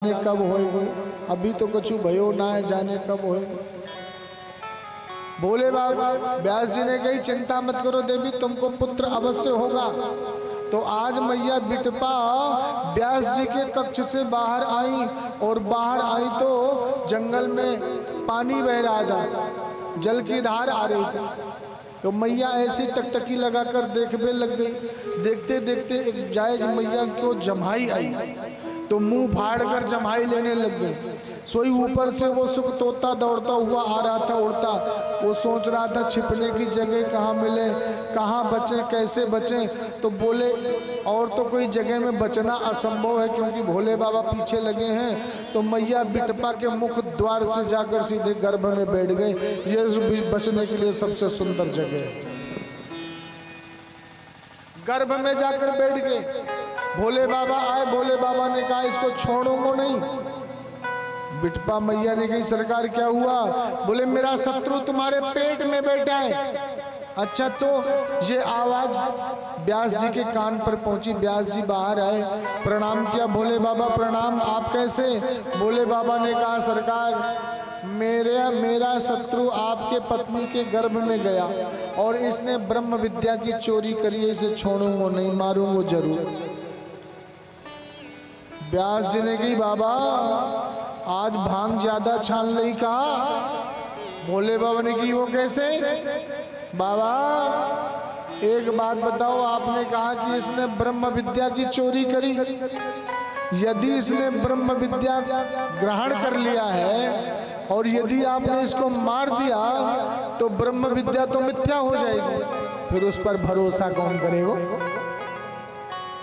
जाने कब होएगो, अभी तो कछु भयो ना है, जाने कब होएगो। बोले बाबा व्यास जी ने कही चिंता मत करो देवी, तुमको पुत्र अवश्य होगा। तो आज मैया बिटपा व्यास जी के कक्ष से बाहर आई, और बाहर आई तो जंगल में पानी बह रहा था, जल की धार आ रही थी। तो मैया ऐसी टकटकी लगाकर देखने लग गई। देखते देखते एक जायज मैया को जम्हाई आई, तो मुंह फाड़ कर जम्हाई लेने लग गई। सोई ऊपर से वो सुख तोता दौड़ता हुआ आ रहा था उड़ता। वो सोच रहा था छिपने की जगह कहाँ मिले, कहाँ बचे, कैसे बचे। तो बोले और तो कोई जगह में बचना असंभव है, क्योंकि भोले बाबा पीछे लगे हैं। तो मैया बिटपा के मुख द्वार से जाकर सीधे गर्भ में बैठ गए। ये बचने के लिए सबसे सुंदर जगह है। गर्भ में जाकर बैठ गए। भोले बाबा आए, भोले बाबा ने कहा इसको छोड़ूंगा नहीं। बिटपा मैया ने कही सरकार क्या हुआ? बोले मेरा शत्रु तुम्हारे पेट में बैठा है। अच्छा, तो ये आवाज व्यास जी के कान पर पहुंची। व्यास जी बाहर आए, प्रणाम किया। भोले बाबा प्रणाम, आप कैसे? भोले बाबा ने कहा सरकार मेरा शत्रु आपके पत्नी के गर्भ में गया और इसने ब्रह्म विद्या की चोरी करी है, इसे छोड़ूंगा नहीं, मारूंगा जरूर। व्यास जी ने कही बाबा आज भांग ज्यादा छान ली कहा। भोले बाबा ने की वो कैसे? बाबा एक बात बताओ, आपने कहा कि इसने ब्रह्म विद्या की चोरी करी। यदि इसने ब्रह्म विद्या ग्रहण कर लिया है और यदि आपने इसको मार दिया तो ब्रह्म विद्या तो मिथ्या हो जाएगी, फिर उस पर भरोसा कौन करेगा?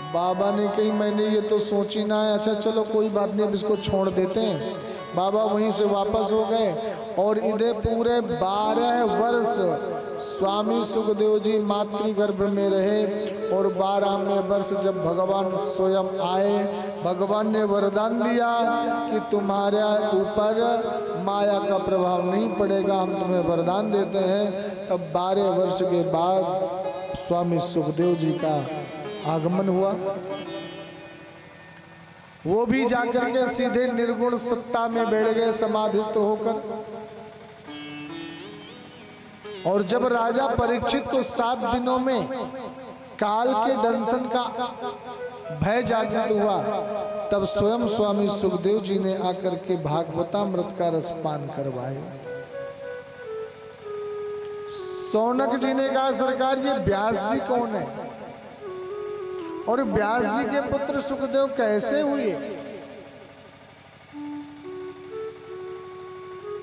बाबा ने कही मैंने ये तो सोची ना है। अच्छा चलो कोई बात नहीं, अब इसको छोड़ देते हैं। बाबा वहीं से वापस हो गए और इधर पूरे 12 वर्ष स्वामी सुखदेव जी मातृगर्भ में रहे। और 12वें वर्ष जब भगवान स्वयं आए, भगवान ने वरदान दिया कि तुम्हारे ऊपर माया का प्रभाव नहीं पड़ेगा, हम तुम्हें वरदान देते हैं। तब 12 वर्ष के बाद स्वामी सुखदेव जी का आगमन हुआ। वो भी जाकर के सीधे निर्गुण सत्ता में बैठ गए समाधिस्थ होकर। और जब राजा परीक्षित को 7 दिनों में काल के दंशन का भय जागृत हुआ, तब स्वयं स्वामी सुखदेव जी ने आकर के भागवतामृत का रसपान करवाया। सौनक जी ने कहा सरकार ये व्यास जी कौन है और व्यास जी के पुत्र सुखदेव कैसे हुए?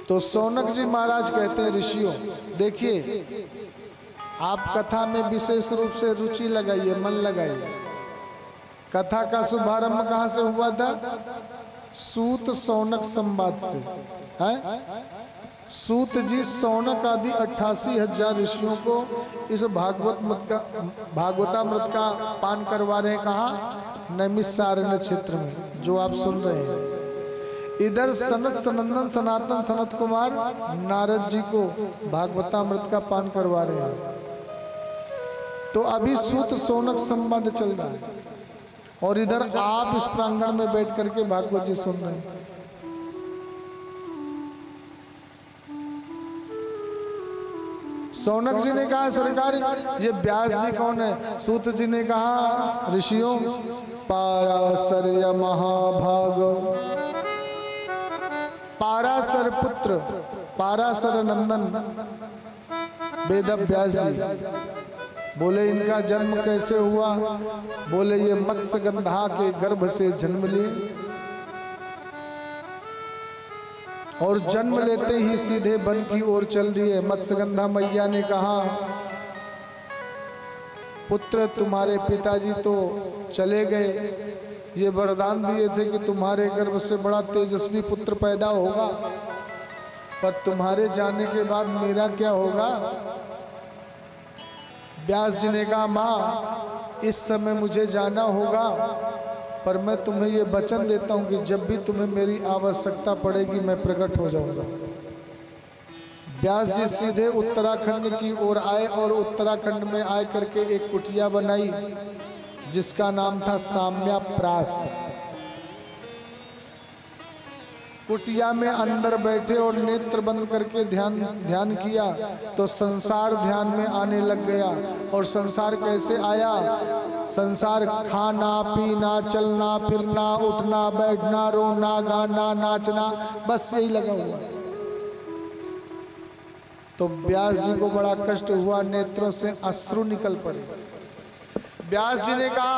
तो सौनक जी महाराज कहते हैं ऋषियों देखिए, आप कथा में विशेष रूप से रुचि लगाइए, मन लगाइए। कथा का शुभारंभ कहाँ से हुआ था? सूत सौनक संवाद से है। सूत जी सौनक आदि 88,000 ऋषियों को इस भागवतामृत का पान करवा रहे हैं। कहाँ? नैमिषारण्य क्षेत्र में, जो आप सुन रहे हैं। इधर सनत सनंदन सनातन सनत कुमार नारद जी को भागवतामृत का पान करवा रहे हैं। तो अभी सूत सौनक संवाद चल रहा है और इधर आप इस प्रांगण में बैठ करके भागवत जी सुन रहे हैं। सौनक जी ने कहा सरकार ये व्यास जी कौन है? सूत जी ने कहा ऋषियों पाराशर महाभाग, पाराशर पुत्र, पाराशर नंदन वेद व्यास जी। बोले इनका जन्म कैसे हुआ? बोले ये मत्स्यगंधा के गर्भ से जन्म लिए और जन्म लेते ही सीधे वन की ओर चल दिए। मत्स्यगंधा मैया ने कहा पुत्र तुम्हारे पिताजी तो चले गए, ये वरदान दिए थे कि तुम्हारे गर्भ से बड़ा तेजस्वी पुत्र पैदा होगा, पर तुम्हारे जाने के बाद मेरा क्या होगा? व्यास जी ने कहा माँ इस समय मुझे जाना होगा, पर मैं तुम्हें ये वचन देता हूं कि जब भी तुम्हें मेरी आवश्यकता पड़ेगी मैं प्रकट हो जाऊंगा। व्यास जी सीधे उत्तराखंड की ओर आए और उत्तराखंड में आए करके एक कुटिया बनाई जिसका नाम था साम्याप्रास। कुटिया में अंदर बैठे और नेत्र बंद करके ध्यान किया तो संसार ध्यान में आने लग गया। और संसार कैसे आया? संसार खाना पीना चलना फिरना उठना बैठना रोना गाना नाचना, बस यही लगा हुआ। तो व्यास जी को बड़ा कष्ट हुआ, नेत्रों से अश्रु निकल पड़े। व्यास जी ने कहा,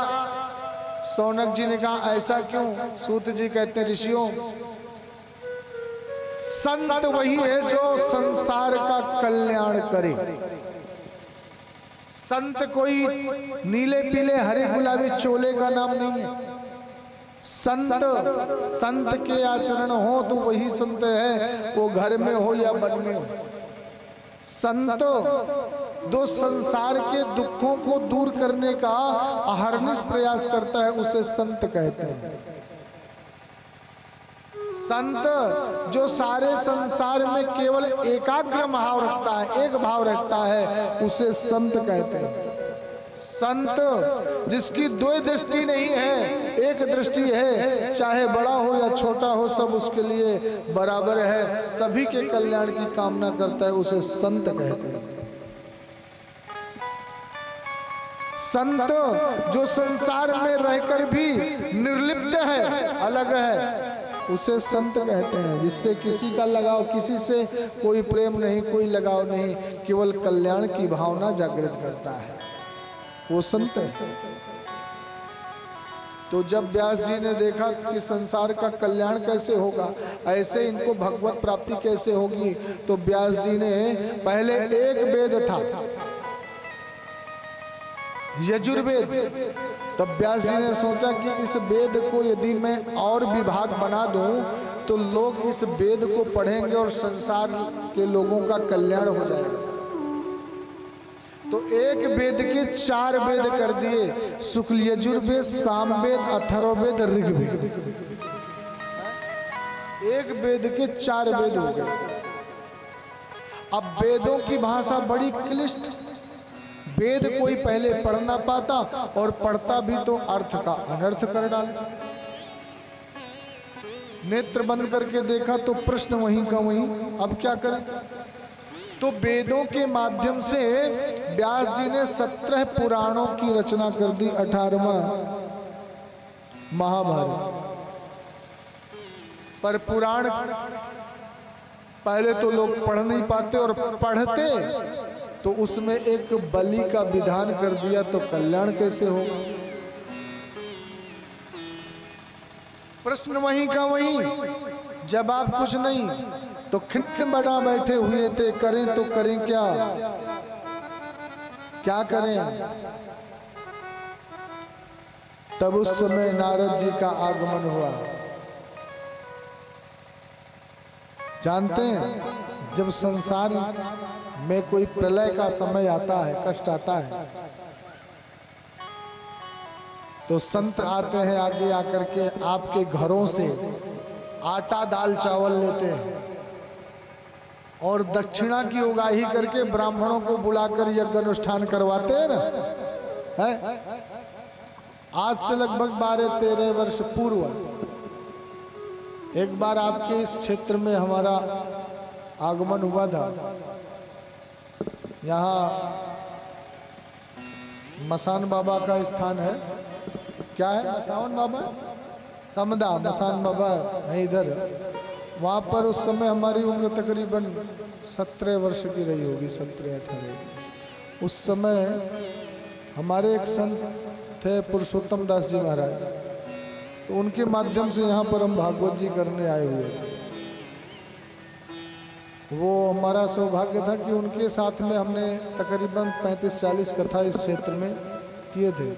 शौनक जी ने कहा ऐसा क्यों? सूत जी कहते हैं, ऋषियों संत वही है जो संसार का कल्याण करे। संत कोई नीले पीले हरे गुलाबी चोले का नाम नहीं है। संत के आचरण हो तो वही संत है, वो घर में हो या वन में हो। संत जो संसार के दुखों को दूर करने का अहर्निश प्रयास करता है उसे संत कहते हैं। संत जो सारे संसार में केवल एकाग्र भाव रखता है, एक भाव रखता है, उसे संत कहते हैं। संत जिसकी दो दृष्टि नहीं है, एक दृष्टि है, चाहे बड़ा हो या छोटा हो सब उसके लिए बराबर है, सभी के कल्याण की कामना करता है, उसे संत कहते हैं। संत जो संसार में रहकर भी निर्लिप्त है, अलग है, उसे संत कहते हैं। जिससे किसी का लगाव, किसी से कोई प्रेम नहीं, कोई लगाव नहीं, केवल कल्याण की भावना जागृत करता है, वो संत है। तो जब व्यास जी ने देखा कि संसार का कल्याण कैसे होगा, ऐसे इनको भगवत प्राप्ति कैसे होगी, तो व्यास जी ने पहले एक वेद था यजुर्वेद, तब व्यास जी ने सोचा कि इस वेद को यदि मैं और विभाग बना दूं तो लोग इस वेद को पढ़ेंगे और संसार के लोगों का कल्याण हो जाएगा। तो एक वेद के 4 वेद कर दिए, शुक्ल यजुर्वेद, सामवेद, अथर्ववेद, ऋग्वेद। एक वेद के 4 वेद हो गए। अब वेदों की भाषा बड़ी क्लिष्ट, वेद कोई पहले पढ़ ना पाता और पढ़ता भी तो अर्थ का अनर्थ कर डालता। नेत्र बंद करके देखा तो प्रश्न वहीं का वहीं, अब क्या करें? तो वेदों के माध्यम से व्यास जी ने 17 पुराणों की रचना कर दी। 18वां महाभारत। पर पुराण पहले तो लोग पढ़ नहीं पाते, और पढ़ते तो उसमें एक बलि का विधान कर दिया, तो कल्याण कैसे होगा? प्रश्न वहीं का वहीं, जवाब कुछ नहीं। तो खिट बना बैठे हुए थे, करें तो करें क्या, क्या करें? तब उस समय नारद जी का आगमन हुआ। जानते हैं जब संसार में कोई प्रलय का समय आता है, कष्ट आता है, तो संत आते हैं आगे आकर के आपके घरों से आटा दाल चावल लेते हैं और दक्षिणा की उगाही करके ब्राह्मणों को बुलाकर यज्ञ अनुष्ठान करवाते हैं ना, है? आज से लगभग 12-13 वर्ष पूर्व एक बार आपके इस क्षेत्र में हमारा आगमन हुआ था। यहाँ मसान बाबा का स्थान है, क्या है? मसान बाबा, समदा मसान बाबा है इधर। वहाँ पर उस समय हमारी उम्र तकरीबन 17 वर्ष की रही होगी, 17-18। उस समय हमारे एक संत थे पुरुषोत्तम दास जी महाराज, तो उनके माध्यम से यहाँ पर हम भागवत जी करने आए हुए थे। वो हमारा सौभाग्य था कि उनके साथ में हमने तकरीबन 35-40 कथा इस क्षेत्र में किए थे।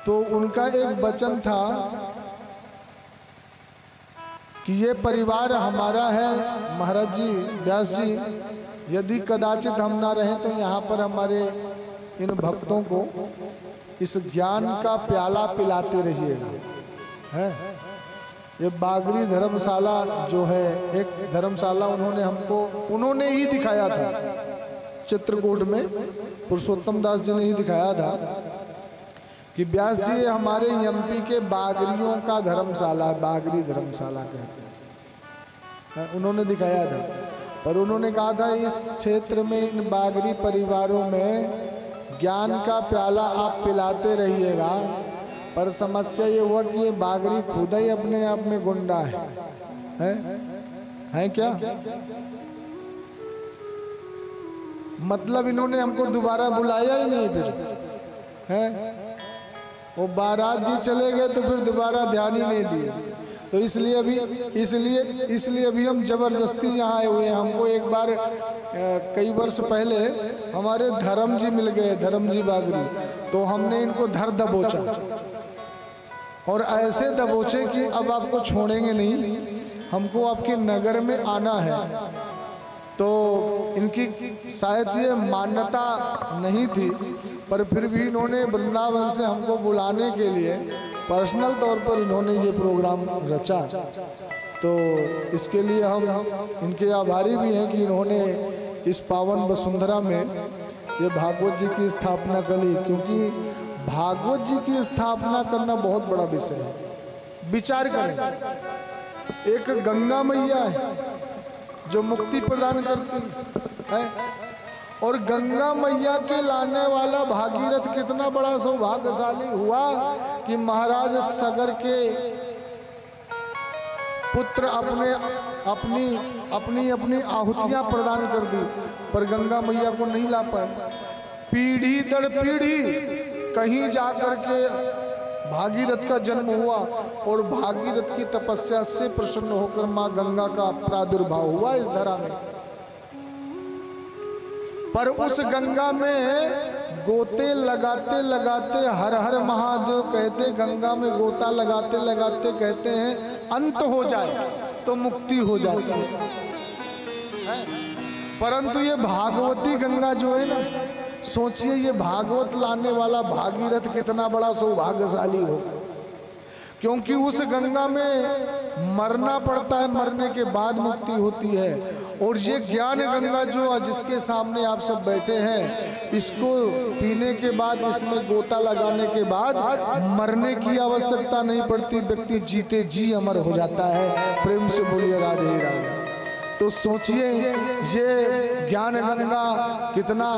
तो उनका एक वचन था कि ये परिवार हमारा है महाराज जी, व्यास जी, यदि कदाचित हम ना रहें तो यहाँ पर हमारे इन भक्तों को इस ज्ञान का प्याला पिलाते रहिएगा, है? ये बागरी धर्मशाला जो है, एक धर्मशाला उन्होंने ही दिखाया था चित्रकूट में, पुरुषोत्तम दास जी ने ही दिखाया था कि व्यास जी ये हमारे एमपी के बागरियों का धर्मशाला है, बागरी धर्मशाला कहते हैं। उन्होंने दिखाया था, पर उन्होंने कहा था इस क्षेत्र में इन बागरी परिवारों में ज्ञान का प्याला आप पिलाते रहिएगा, पर समस्या ये हुआ कि ये बागरी खुद ही अपने आप में गुंडा है क्या? मतलब इन्होंने हमको दोबारा बुलाया ही नहीं फिर है। वो बारात जी चले गए तो फिर दोबारा ध्यान ही नहीं दिए। तो इसलिए अभी हम जबरदस्ती यहाँ आए हुए हैं। हमको एक बार कई वर्ष पहले हमारे धर्म जी मिल गए, धर्म जी बागरी, तो हमने इनको धर दबोचा और ऐसे दबोचे कि अब आपको छोड़ेंगे नहीं, हमको आपके नगर में आना है। तो इनकी शायद ये मान्यता नहीं थी, पर फिर भी इन्होंने वृंदावन से हमको बुलाने के लिए पर्सनल तौर पर इन्होंने ये प्रोग्राम रचा। तो इसके लिए हम इनके आभारी भी हैं कि इन्होंने इस पावन वसुंधरा में ये भागवत जी की स्थापना करी, क्योंकि भागवत जी की स्थापना करना बहुत बड़ा विषय है। विचार करें, एक गंगा मैया है जो मुक्ति प्रदान करती है, और गंगा मैया के लाने वाला भागीरथ कितना बड़ा सौभाग्यशाली हुआ कि महाराज सगर के पुत्र अपनी आहुतियां प्रदान कर दी, पर गंगा मैया को नहीं ला पाए। पीढ़ी दर पीढ़ी कहीं जाकर के भागीरथ का जन्म हुआ, और भागीरथ की तपस्या से प्रसन्न होकर मां गंगा का प्रादुर्भाव हुआ इस धरा में। पर उस गंगा में गोते लगाते लगाते हर हर महादेव कहते, गंगा में गोता लगाते लगाते कहते हैं अंत हो जाए तो मुक्ति हो जाती है। परंतु ये भागवती गंगा जो है ना, सोचिए ये भागवत लाने वाला भागीरथ कितना बड़ा सौभाग्यशाली हो, क्योंकि उस गंगा में मरना पड़ता है, मरने के बाद मुक्ति होती है। और ये ज्ञान गंगा जो जिसके सामने आप सब बैठे हैं, इसको पीने के बाद, इसमें गोता लगाने के बाद मरने की आवश्यकता नहीं पड़ती, व्यक्ति जीते जी अमर हो जाता है। प्रेम से बोलिए राधे राधे। तो सोचिए ये ज्ञान गंगा कितना,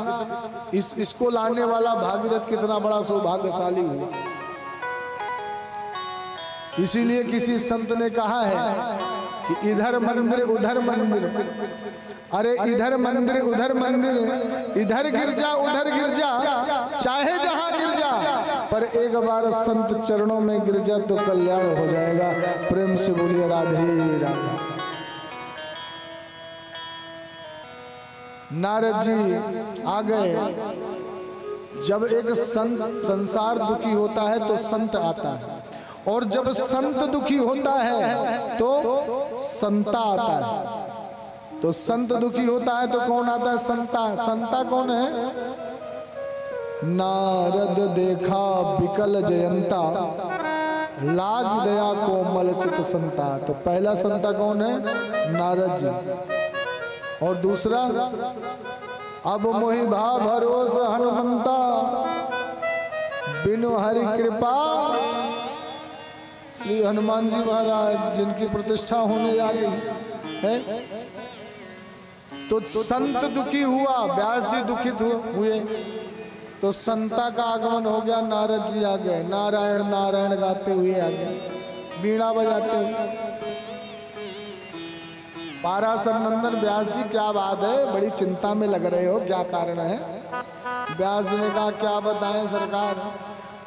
इसको लाने वाला भागीरथ कितना बड़ा सौभाग्यशाली हुआ। इसीलिए किसी संत ने कहा है कि इधर मंदिर उधर मंदिर, अरे इधर मंदिर उधर मंदिर, इधर गिरजा उधर गिरजा, चाहे जहां गिरजा, पर एक बार संत चरणों में गिरजा तो कल्याण हो जाएगा। प्रेम से बोलिए राधे राधे। नारद जी आ गए। जब एक संत संसार दुखी होता है तो संत आता है, और जब संत दुखी होता है तो संता आता है। तो संत दुखी होता है तो कौन आता है? संता। संता कौन है? नारद देखा बिकल जयंता, लाग दया कोमल चित संता। तो पहला संता कौन है? नारद जी। और दूसरा, अब मोहि भा भरोस हनुमंता, बिनु हरि कृपा। श्री हनुमान जी महाराज जिनकी प्रतिष्ठा होने जा रही है। तो संत दुखी हुआ, व्यास जी दुखित हुए, तो संता का आगमन हो गया। नारद जी आ गए, नारायण नारायण गाते हुए आ गए, बीड़ा बजाते हुए। पाराशर नंदन व्यास जी क्या बात है, बड़ी चिंता में लग रहे हो, क्या कारण है? व्यास जी ने कहा क्या बताएं सरकार,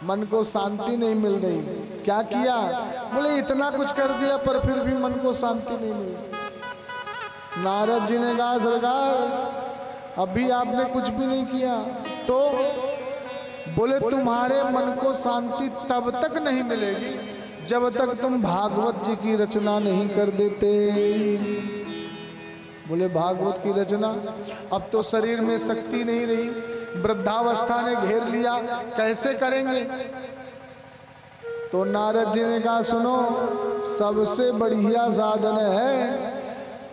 मन को शांति नहीं मिल रही। क्या किया? बोले इतना कुछ कर दिया पर फिर भी मन को शांति नहीं मिल रही। नारद जी ने कहा सरकार अभी आपने कुछ भी नहीं किया। तो बोले तुम्हारे मन को शांति तब तक नहीं मिलेगी जब तक तुम भागवत जी की रचना नहीं कर देते। बोले भागवत की रचना? अब तो शरीर में शक्ति नहीं रही, वृद्धावस्था ने घेर लिया, कैसे करेंगे? तो नारद जी ने कहा सुनो, सबसे बढ़िया साधन है,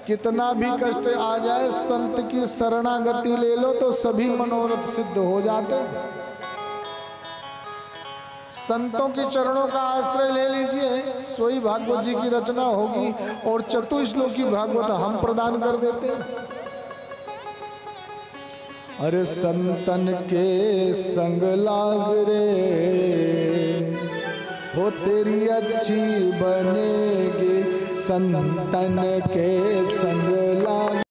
कितना भी कष्ट आ जाए संत की शरणागति ले लो तो सभी मनोरथ सिद्ध हो जाते। संतों के चरणों का आश्रय ले लीजिए, सोई भागवत जी की रचना होगी और चतुश्लोकी भागवत हम प्रदान कर देते हैं। अरे संतन के संग लाग रे, हो तेरी अच्छी बनेगी, संतन के संग